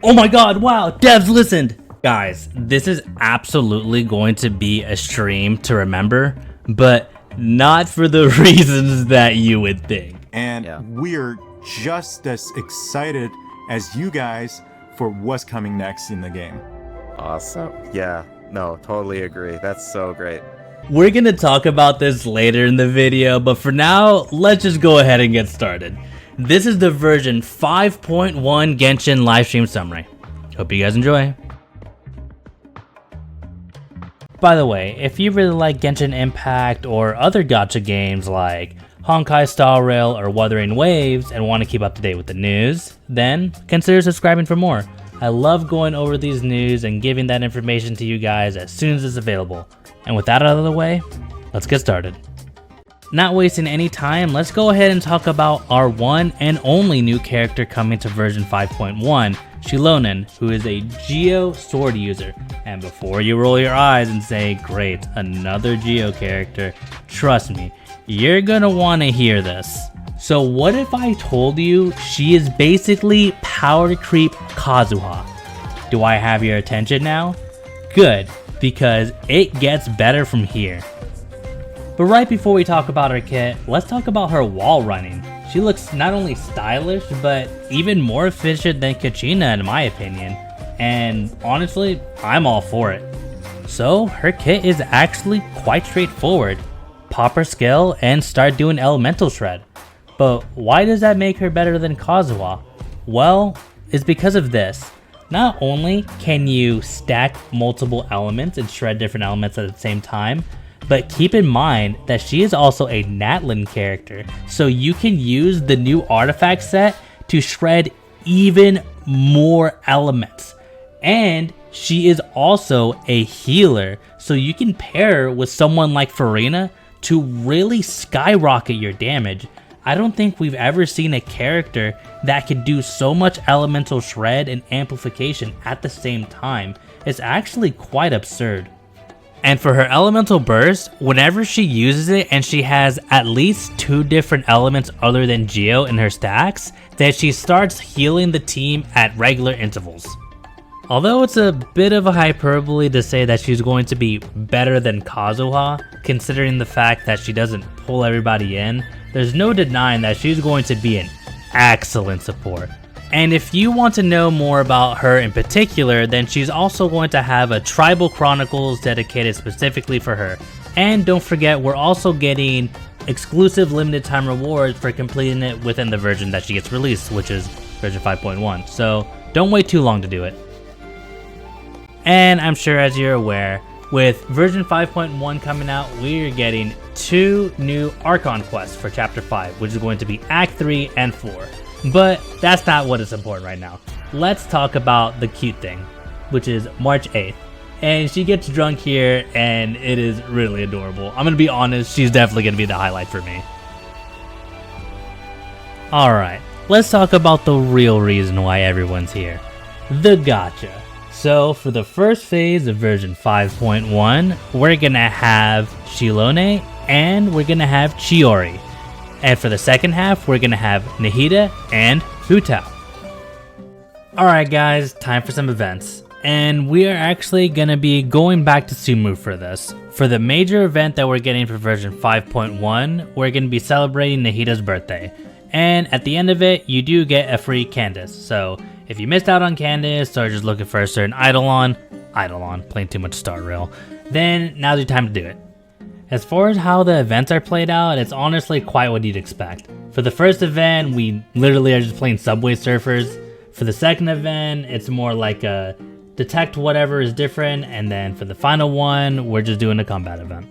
Oh my god, wow, devs listened! Guys, this is absolutely going to be a stream to remember, but not for the reasons that you would think. And we're just as excited as you guys for what's coming next in the game. Awesome. Yeah, no, totally agree. That's so great. We're gonna talk about this later in the video, but for now, let's just go ahead and get started. This is the version 5.1 Genshin livestream summary. Hope you guys enjoy. By the way, if you really like Genshin Impact or other gacha games like Honkai Star Rail or Wuthering Waves and want to keep up to date with the news, then consider subscribing for more. I love going over these news and giving that information to you guys as soon as it's available. And with that out of the way, let's get started. Not wasting any time, let's go ahead and talk about our one and only new character coming to version 5.1, Xilonen, who is a GEO sword user. And before you roll your eyes and say, great, another GEO character, trust me, you're gonna want to hear this. So what if I told you she is basically power creep Kazuha? Do I have your attention now? Good, because it gets better from here. But right before we talk about her kit, let's talk about her wall running. She looks not only stylish, but even more efficient than Kachina in my opinion. And honestly, I'm all for it. So her kit is actually quite straightforward. Pop her skill and start doing elemental shred. But why does that make her better than Kazuha? Well, it's because of this. Not only can you stack multiple elements and shred different elements at the same time, but keep in mind that she is also a Natlan character, so you can use the new artifact set to shred even more elements. And she is also a healer, so you can pair her with someone like Farina to really skyrocket your damage. I don't think we've ever seen a character that could do so much elemental shred and amplification at the same time. It's actually quite absurd. And for her elemental burst, whenever she uses it and she has at least 2 different elements other than GEO in her stacks, then she starts healing the team at regular intervals. Although it's a bit of a hyperbole to say that she's going to be better than Kazuha, considering the fact that she doesn't pull everybody in, there's no denying that she's going to be an excellent support. And if you want to know more about her in particular, then she's also going to have a Tribal Chronicles dedicated specifically for her. And don't forget, we're also getting exclusive limited time rewards for completing it within the version that she gets released, which is version 5.1. So don't wait too long to do it. And I'm sure as you're aware, with version 5.1 coming out, we're getting 2 new Archon quests for chapter 5, which is going to be Act 3 and 4. But that's not what is important right now. Let's talk about the cute thing, which is March 8th. And she gets drunk here, and it is really adorable. I'm gonna be honest, she's definitely gonna be the highlight for me. Alright, let's talk about the real reason why everyone's here. The gacha. So for the first phase of version 5.1, we're gonna have Xilonen and we're gonna have Chiori. And for the second half, we're gonna have Nahida and Futao. Alright guys, time for some events. And we are actually gonna be going back to Sumu for this. For the major event that we're getting for version 5.1, we're gonna be celebrating Nahida's birthday. And at the end of it, you do get a free Candace. So if you missed out on Candace or just looking for a certain Eidolon, playing too much Star Rail, then now's your time to do it. As far as how the events are played out, it's honestly quite what you'd expect. For the first event, we literally are just playing Subway Surfers. For the second event, it's more like a detect whatever is different, and then for the final one, we're just doing a combat event.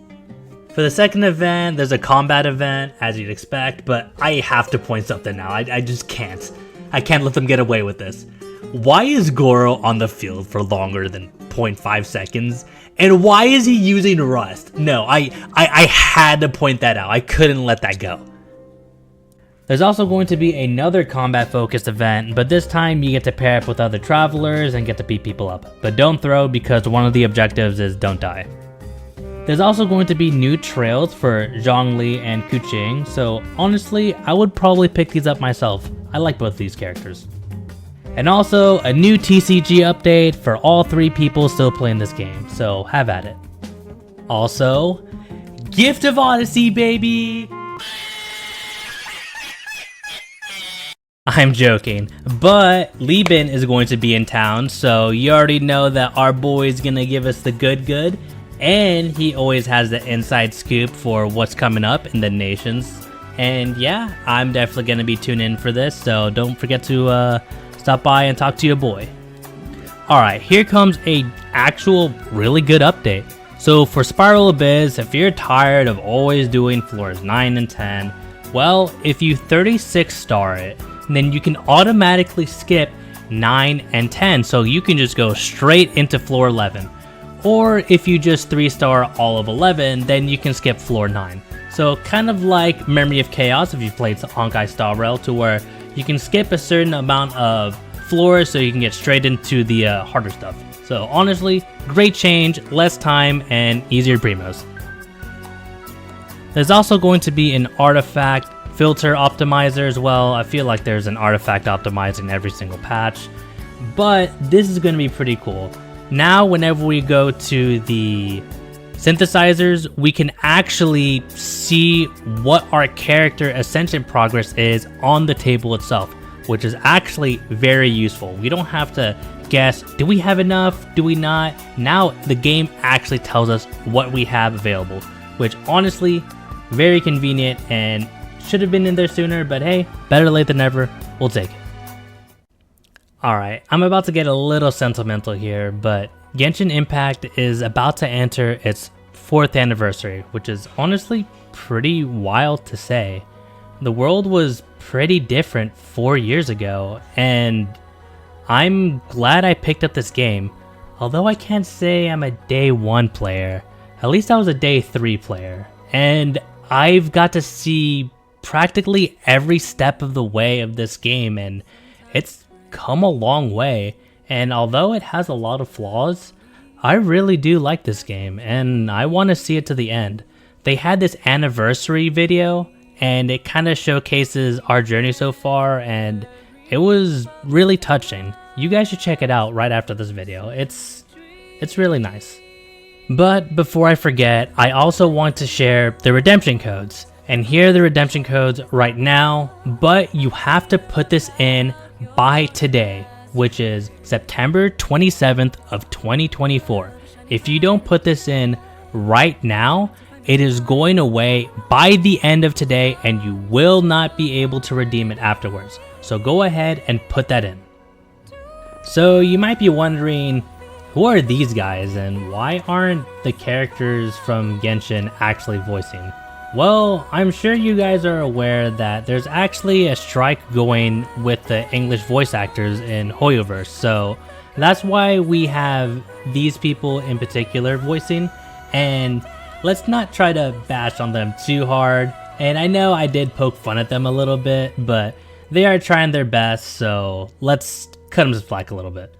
For the second event, there's a combat event, as you'd expect, but I have to point something out. I just can't. I can't let them get away with this. Why is Goro on the field for longer than 0.5 seconds? And why is he using Rust? No, I had to point that out. I couldn't let that go. There's also going to be another combat focused event, but this time you get to pair up with other travelers and get to beat people up. But don't throw, because one of the objectives is don't die. There's also going to be new trails for Zhongli and Kuching, so honestly, I would probably pick these up myself. I like both these characters. And also a new TCG update for all 3 people still playing this game, so have at it. Also, Gift of Odyseey, baby! I'm joking, but Lieben is going to be in town, so you already know that our boy is gonna give us the good, and he always has the inside scoop for what's coming up in the nations. And yeah, I'm definitely gonna be tuning in for this, so don't forget to stop by and talk to your boy. Alright, here comes a actual really good update. So for Spiral Abyss, if you're tired of always doing floors 9 and 10, well, if you 36 star it, then you can automatically skip 9 and 10, so you can just go straight into floor 11. Or if you just 3-star all of 11, then you can skip floor 9. So kind of like Memory of Chaos if you played Honkai Star Rail, to where you can skip a certain amount of floors so you can get straight into the harder stuff. So honestly, great change, less time, and easier primos. There's also going to be an artifact filter optimizer as well. I feel like there's an artifact optimizer in every single patch, but this is going to be pretty cool. Now whenever we go to the synthesizers, we can actually see what our character ascension progress is on the table itself, which is actually very useful. We don't have to guess, do we have enough, do we not? Now the game actually tells us what we have available, which honestly, very convenient and should have been in there sooner, but hey, better late than never, we'll take it. Alright, I'm about to get a little sentimental here, but Genshin Impact is about to enter its 4th anniversary, which is honestly pretty wild to say. The world was pretty different 4 years ago, and I'm glad I picked up this game. Although I can't say I'm a day 1 player, at least I was a day 3 player, and I've got to see practically every step of the way of this game, and it's come a long way. And although it has a lot of flaws, I really do like this game and I want to see it to the end. They had this anniversary video and it kind of showcases our journey so far, and it was really touching. You guys should check it out right after this video. It's really nice. But before I forget, I also want to share the redemption codes. And here are the redemption codes right now, but you have to put this in by today, which is September 27th of 2024. If you don't put this in right now, it is going away by the end of today and you will not be able to redeem it afterwards. So go ahead and put that in. So you might be wondering, who are these guys and why aren't the characters from Genshin actually voicing? Well, I'm sure you guys are aware that there's actually a strike going with the English voice actors in Hoyoverse, so that's why we have these people in particular voicing, and let's not try to bash on them too hard. And I know I did poke fun at them a little bit, but they are trying their best, so let's cut them some slack a little bit.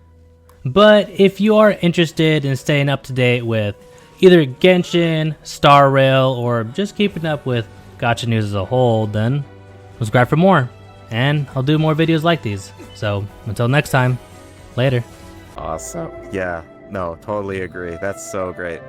But if you are interested in staying up to date with either Genshin, Star Rail, or just keeping up with gacha news as a whole, then subscribe for more, and I'll do more videos like these. So until next time, later. Awesome. Yeah, no, totally agree. That's so great.